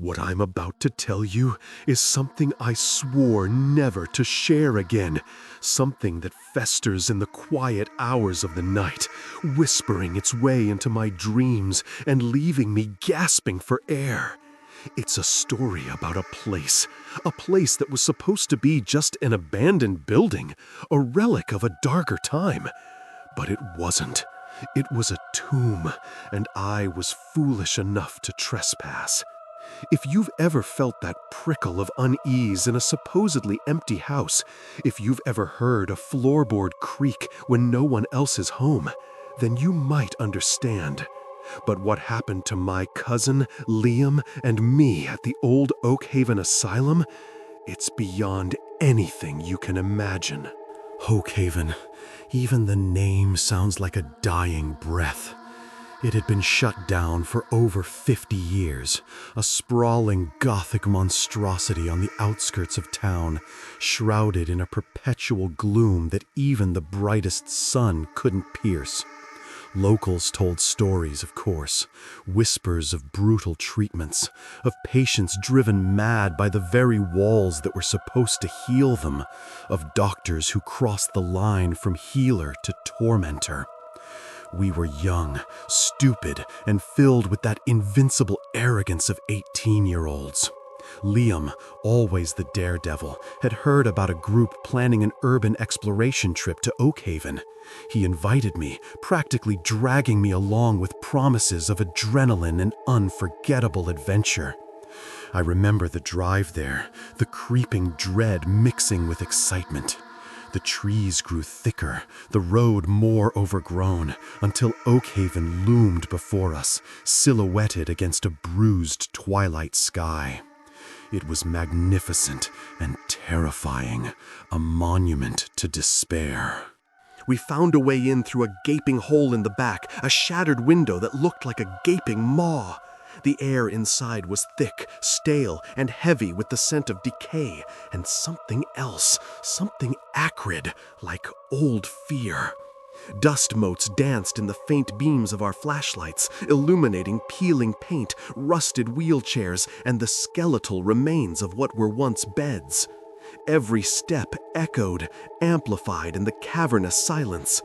What I'm about to tell you is something I swore never to share again. Something that festers in the quiet hours of the night, whispering its way into my dreams and leaving me gasping for air. It's a story about a place that was supposed to be just an abandoned building, a relic of a darker time. But it wasn't. It was a tomb, and I was foolish enough to trespass. If you've ever felt that prickle of unease in a supposedly empty house, if you've ever heard a floorboard creak when no one else is home, then you might understand. But what happened to my cousin, Liam, and me at the old Oakhaven Asylum? It's beyond anything you can imagine. Oakhaven. Even the name sounds like a dying breath. It had been shut down for over 50 years, a sprawling Gothic monstrosity on the outskirts of town, shrouded in a perpetual gloom that even the brightest sun couldn't pierce. Locals told stories, of course, whispers of brutal treatments, of patients driven mad by the very walls that were supposed to heal them, of doctors who crossed the line from healer to tormentor. We were young, stupid, and filled with that invincible arrogance of 18-year-olds. Liam, always the daredevil, had heard about a group planning an urban exploration trip to Oakhaven. He invited me, practically dragging me along with promises of adrenaline and unforgettable adventure. I remember the drive there, the creeping dread mixing with excitement. The trees grew thicker, the road more overgrown, until Oakhaven loomed before us, silhouetted against a bruised twilight sky. It was magnificent and terrifying, a monument to despair. We found a way in through a gaping hole in the back, a shattered window that looked like a gaping maw. The air inside was thick, stale, and heavy with the scent of decay, and something else, something acrid, like old fear. Dust motes danced in the faint beams of our flashlights, illuminating peeling paint, rusted wheelchairs, and the skeletal remains of what were once beds. Every step echoed, amplified in the cavernous silence.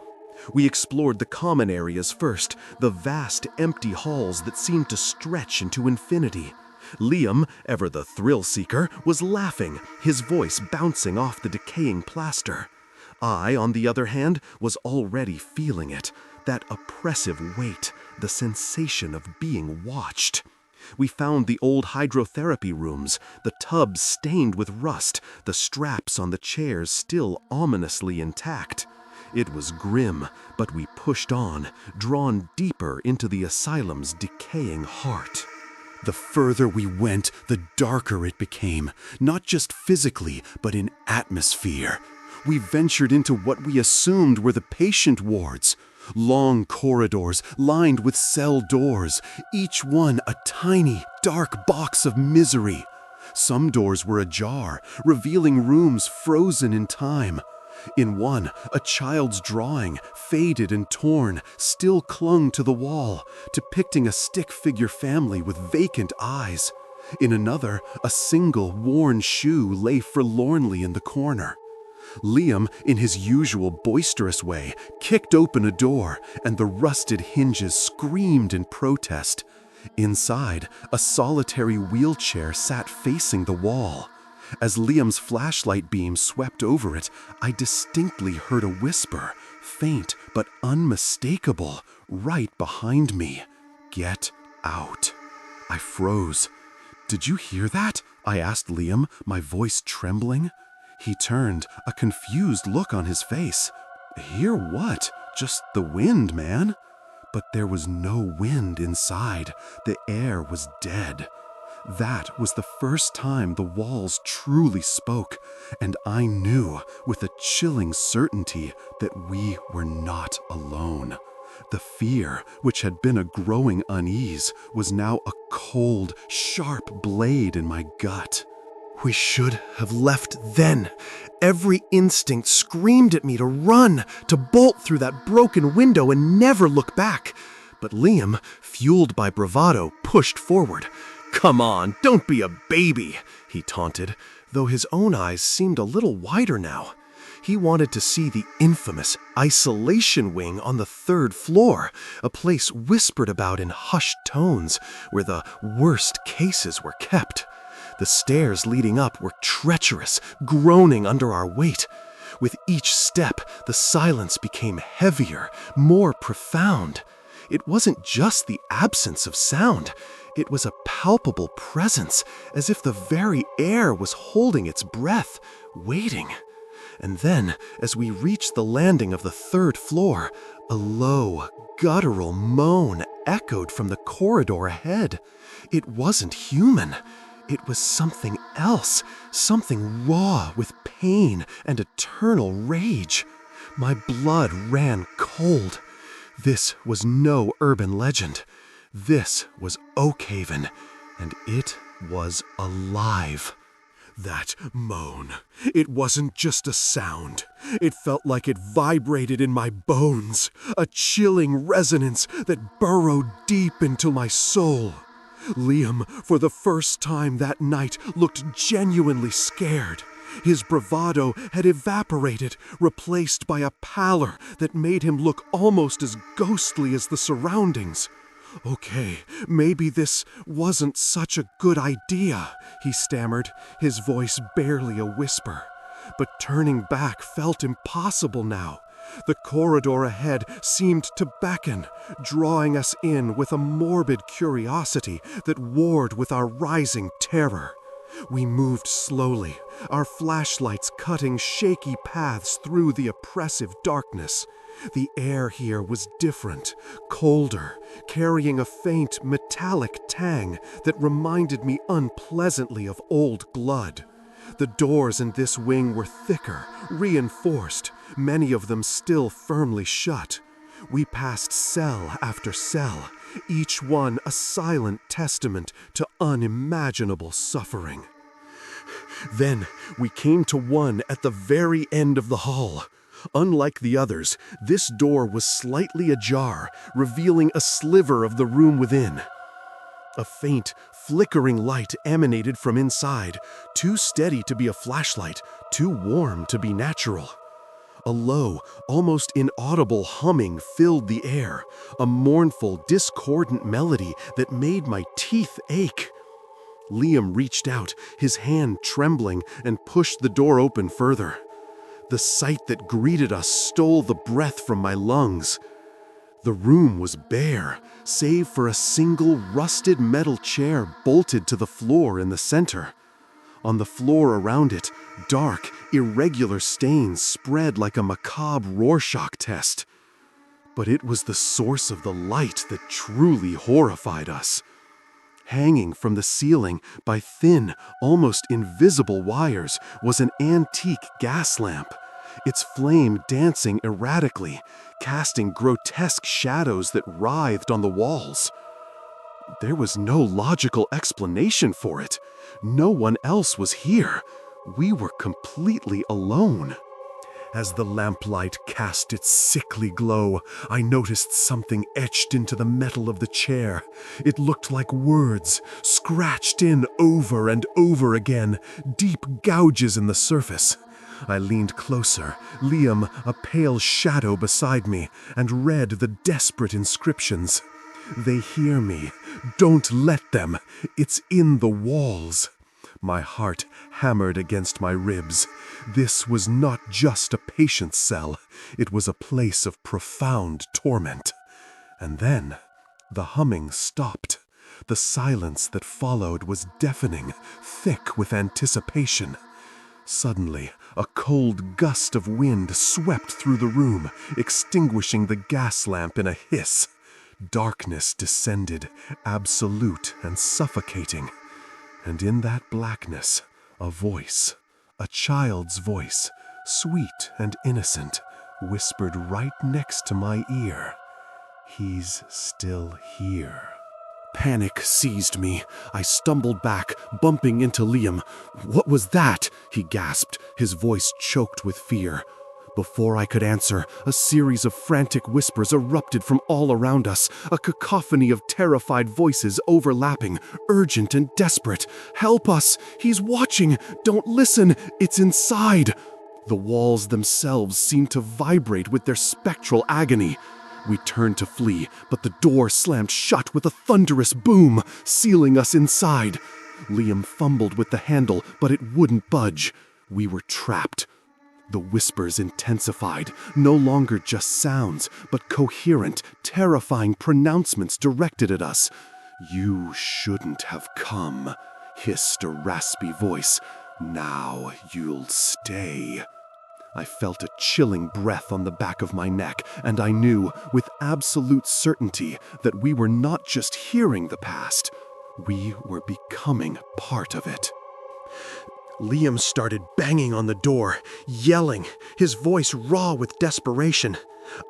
We explored the common areas first, the vast, empty halls that seemed to stretch into infinity. Liam, ever the thrill-seeker, was laughing, his voice bouncing off the decaying plaster. I, on the other hand, was already feeling it, that oppressive weight, the sensation of being watched. We found the old hydrotherapy rooms, the tubs stained with rust, the straps on the chairs still ominously intact. It was grim, but we pushed on, drawn deeper into the asylum's decaying heart. The further we went, the darker it became, not just physically, but in atmosphere. We ventured into what we assumed were the patient wards. Long corridors lined with cell doors, each one a tiny, dark box of misery. Some doors were ajar, revealing rooms frozen in time. In one, a child's drawing, faded and torn, still clung to the wall, depicting a stick-figure family with vacant eyes. In another, a single worn shoe lay forlornly in the corner. Liam, in his usual boisterous way, kicked open a door, and the rusted hinges screamed in protest. Inside, a solitary wheelchair sat facing the wall. As Liam's flashlight beam swept over it, I distinctly heard a whisper, faint but unmistakable, right behind me. "Get out." I froze. "Did you hear that?" I asked Liam, my voice trembling. He turned, a confused look on his face. "Hear what? Just the wind, man." But there was no wind inside. The air was dead. That was the first time the walls truly spoke, and I knew with a chilling certainty that we were not alone. The fear, which had been a growing unease, was now a cold, sharp blade in my gut. We should have left then. Every instinct screamed at me to run, to bolt through that broken window and never look back. But Liam, fueled by bravado, pushed forward. "Come on, don't be a baby," he taunted, though his own eyes seemed a little wider now. He wanted to see the infamous isolation wing on the 3rd floor, a place whispered about in hushed tones where the worst cases were kept. The stairs leading up were treacherous, groaning under our weight. With each step, the silence became heavier, more profound. It wasn't just the absence of sound. It was a palpable presence, as if the very air was holding its breath, waiting. And then, as we reached the landing of the 3rd floor, a low, guttural moan echoed from the corridor ahead. It wasn't human. It was something else, something raw with pain and eternal rage. My blood ran cold. This was no urban legend. This was Oakhaven, and it was alive. That moan, it wasn't just a sound. It felt like it vibrated in my bones, a chilling resonance that burrowed deep into my soul. Liam, for the first time that night, looked genuinely scared. His bravado had evaporated, replaced by a pallor that made him look almost as ghostly as the surroundings. "Okay, maybe this wasn't such a good idea," he stammered, his voice barely a whisper. But turning back felt impossible now. The corridor ahead seemed to beckon, drawing us in with a morbid curiosity that warred with our rising terror. We moved slowly, our flashlights cutting shaky paths through the oppressive darkness. The air here was different, colder, carrying a faint metallic tang that reminded me unpleasantly of old blood. The doors in this wing were thicker, reinforced, many of them still firmly shut. We passed cell after cell, each one a silent testament to unimaginable suffering. Then we came to one at the very end of the hall. Unlike the others, this door was slightly ajar, revealing a sliver of the room within. A faint, flickering light emanated from inside, too steady to be a flashlight, too warm to be natural. A low, almost inaudible humming filled the air, a mournful, discordant melody that made my teeth ache. Liam reached out, his hand trembling, and pushed the door open further. The sight that greeted us stole the breath from my lungs. The room was bare, save for a single rusted metal chair bolted to the floor in the center. On the floor around it, dark, irregular stains spread like a macabre Rorschach test. But it was the source of the light that truly horrified us. Hanging from the ceiling by thin, almost invisible wires was an antique gas lamp, its flame dancing erratically, casting grotesque shadows that writhed on the walls. There was no logical explanation for it. No one else was here. We were completely alone. As the lamplight cast its sickly glow, I noticed something etched into the metal of the chair. It looked like words, scratched in over and over again, deep gouges in the surface. I leaned closer, Liam a pale shadow beside me, and read the desperate inscriptions. "They hear me. Don't let them. It's in the walls." My heart hammered against my ribs. This was not just a patient's cell. It was a place of profound torment. And then the humming stopped. The silence that followed was deafening, thick with anticipation. Suddenly, a cold gust of wind swept through the room, extinguishing the gas lamp in a hiss. Darkness descended, absolute and suffocating. And in that blackness, a voice, a child's voice, sweet and innocent, whispered right next to my ear. "He's still here." Panic seized me. I stumbled back, bumping into Liam. "What was that?" he gasped, his voice choked with fear. Before I could answer, a series of frantic whispers erupted from all around us, a cacophony of terrified voices overlapping, urgent and desperate. "Help us! He's watching! Don't listen! It's inside!" The walls themselves seemed to vibrate with their spectral agony. We turned to flee, but the door slammed shut with a thunderous boom, sealing us inside. Liam fumbled with the handle, but it wouldn't budge. We were trapped. The whispers intensified, no longer just sounds, but coherent, terrifying pronouncements directed at us. "You shouldn't have come," hissed a raspy voice. "Now you'll stay." I felt a chilling breath on the back of my neck, and I knew, with absolute certainty, that we were not just hearing the past. We were becoming part of it. Liam started banging on the door, yelling, his voice raw with desperation.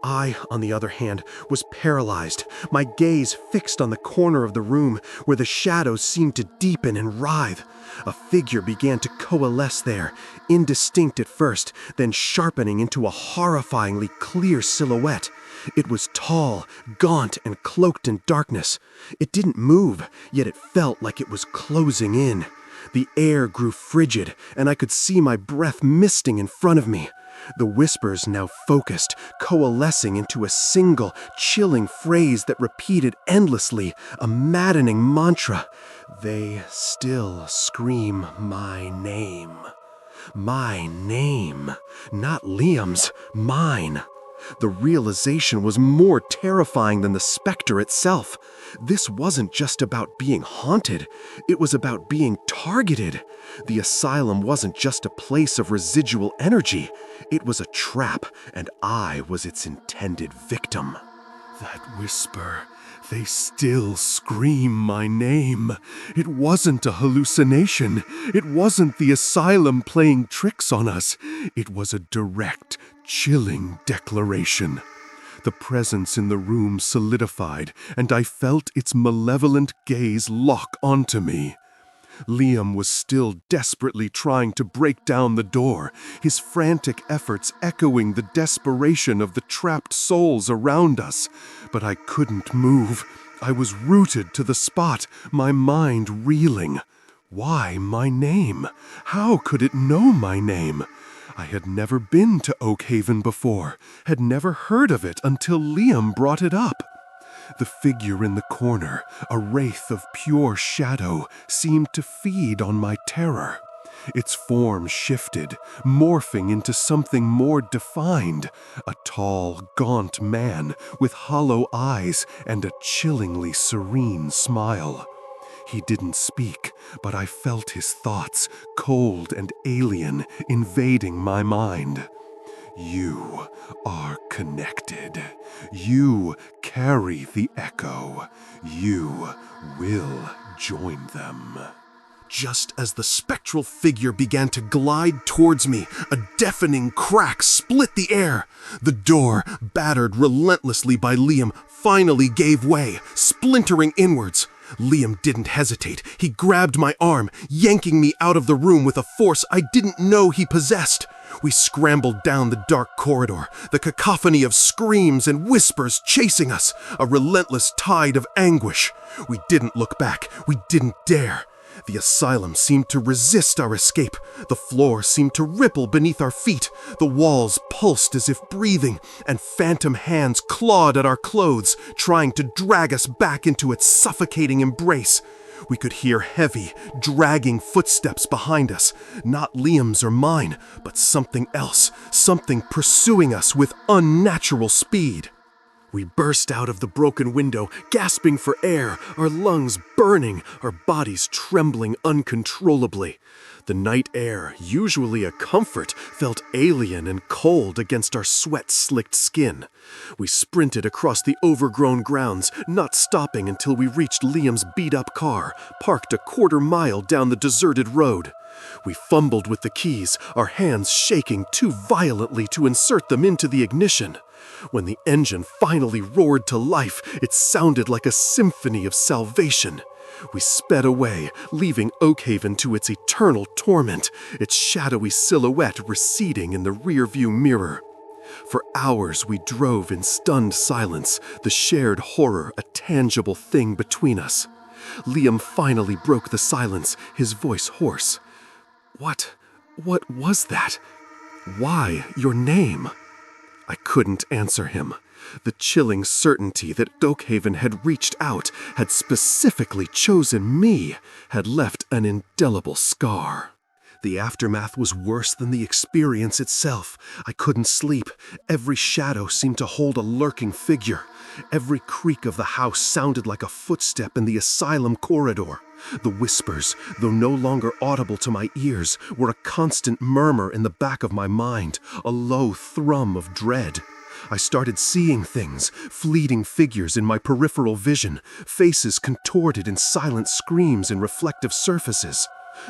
I, on the other hand, was paralyzed, my gaze fixed on the corner of the room where the shadows seemed to deepen and writhe. A figure began to coalesce there, indistinct at first, then sharpening into a horrifyingly clear silhouette. It was tall, gaunt, and cloaked in darkness. It didn't move, yet it felt like it was closing in. The air grew frigid, and I could see my breath misting in front of me. The whispers now focused, coalescing into a single, chilling phrase that repeated endlessly, a maddening mantra. "They still scream my name." My name. Not Liam's, mine. The realization was more terrifying than the specter itself. This wasn't just about being haunted. It was about being targeted. The asylum wasn't just a place of residual energy. It was a trap, and I was its intended victim. That whisper, "They still scream my name." It wasn't a hallucination. It wasn't the asylum playing tricks on us. It was a direct, chilling declaration. The presence in the room solidified, and I felt its malevolent gaze lock onto me. Liam was still desperately trying to break down the door, his frantic efforts echoing the desperation of the trapped souls around us. But I couldn't move. I was rooted to the spot, my mind reeling. Why my name? How could it know my name? I had never been to Oakhaven before, had never heard of it until Liam brought it up. The figure in the corner, a wraith of pure shadow, seemed to feed on my terror. Its form shifted, morphing into something more defined, a tall, gaunt man with hollow eyes and a chillingly serene smile. He didn't speak, but I felt his thoughts, cold and alien, invading my mind. "You are connected. You carry the echo. You will join them." Just as the spectral figure began to glide towards me, a deafening crack split the air. The door, battered relentlessly by Liam, finally gave way, splintering inwards. Liam didn't hesitate. He grabbed my arm, yanking me out of the room with a force I didn't know he possessed. We scrambled down the dark corridor, the cacophony of screams and whispers chasing us, a relentless tide of anguish. We didn't look back. We didn't dare. The asylum seemed to resist our escape. The floor seemed to ripple beneath our feet. The walls pulsed as if breathing, and phantom hands clawed at our clothes, trying to drag us back into its suffocating embrace. We could hear heavy, dragging footsteps behind us, not Liam's or mine, but something else, something pursuing us with unnatural speed. We burst out of the broken window, gasping for air, our lungs burning, our bodies trembling uncontrollably. The night air, usually a comfort, felt alien and cold against our sweat-slicked skin. We sprinted across the overgrown grounds, not stopping until we reached Liam's beat-up car, parked a quarter-mile down the deserted road. We fumbled with the keys, our hands shaking too violently to insert them into the ignition. When the engine finally roared to life, it sounded like a symphony of salvation. We sped away, leaving Oakhaven to its eternal torment, its shadowy silhouette receding in the rearview mirror. For hours we drove in stunned silence, the shared horror a tangible thing between us. Liam finally broke the silence, his voice hoarse. What was that? Why your name?" I couldn't answer him. The chilling certainty that Oakhaven had reached out, had specifically chosen me, had left an indelible scar. The aftermath was worse than the experience itself. I couldn't sleep. Every shadow seemed to hold a lurking figure. Every creak of the house sounded like a footstep in the asylum corridor. The whispers, though no longer audible to my ears, were a constant murmur in the back of my mind, a low thrum of dread. I started seeing things, fleeting figures in my peripheral vision, faces contorted in silent screams in reflective surfaces.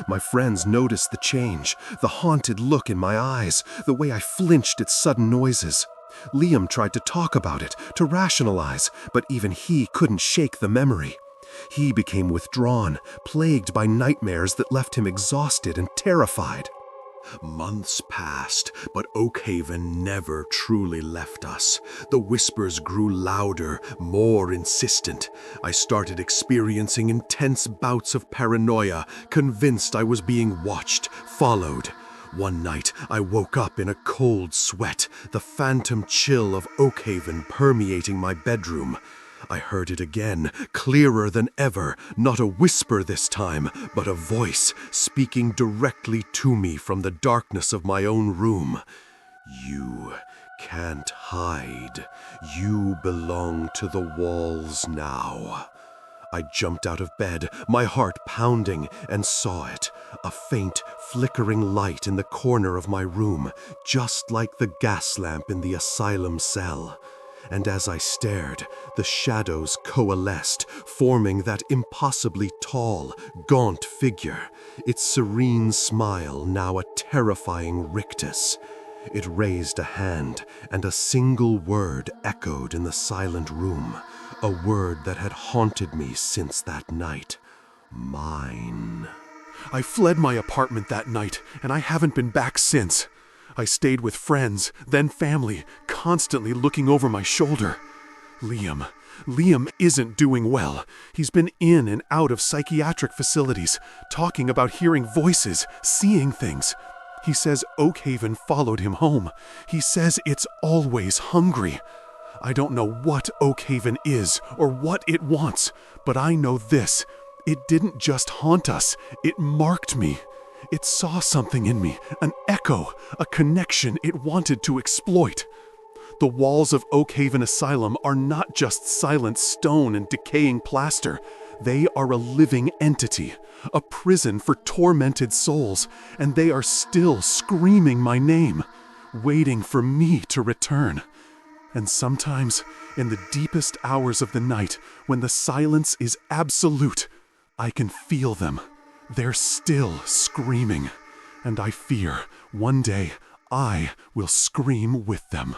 My friends noticed the change, the haunted look in my eyes, the way I flinched at sudden noises. Liam tried to talk about it, to rationalize, but even he couldn't shake the memory. He became withdrawn, plagued by nightmares that left him exhausted and terrified. Months passed, but Oakhaven never truly left us. The whispers grew louder, more insistent. I started experiencing intense bouts of paranoia, convinced I was being watched, followed. One night, I woke up in a cold sweat, the phantom chill of Oakhaven permeating my bedroom. I heard it again, clearer than ever, not a whisper this time, but a voice speaking directly to me from the darkness of my own room. "You can't hide. You belong to the walls now." I jumped out of bed, my heart pounding, and saw it, a faint, flickering light in the corner of my room, just like the gas lamp in the asylum cell. And as I stared, the shadows coalesced, forming that impossibly tall, gaunt figure, its serene smile now a terrifying rictus. It raised a hand, and a single word echoed in the silent room, a word that had haunted me since that night. Mine. I fled my apartment that night, and I haven't been back since. I stayed with friends, then family, constantly looking over my shoulder. Liam isn't doing well. He's been in and out of psychiatric facilities, talking about hearing voices, seeing things. He says Oakhaven followed him home. He says it's always hungry. I don't know what Oakhaven is or what it wants, but I know this. It didn't just haunt us, it marked me. It saw something in me, an echo, a connection it wanted to exploit. The walls of Oakhaven Asylum are not just silent stone and decaying plaster. They are a living entity, a prison for tormented souls, and they are still screaming my name, waiting for me to return. And sometimes, in the deepest hours of the night, when the silence is absolute, I can feel them. They're still screaming, and I fear one day I will scream with them.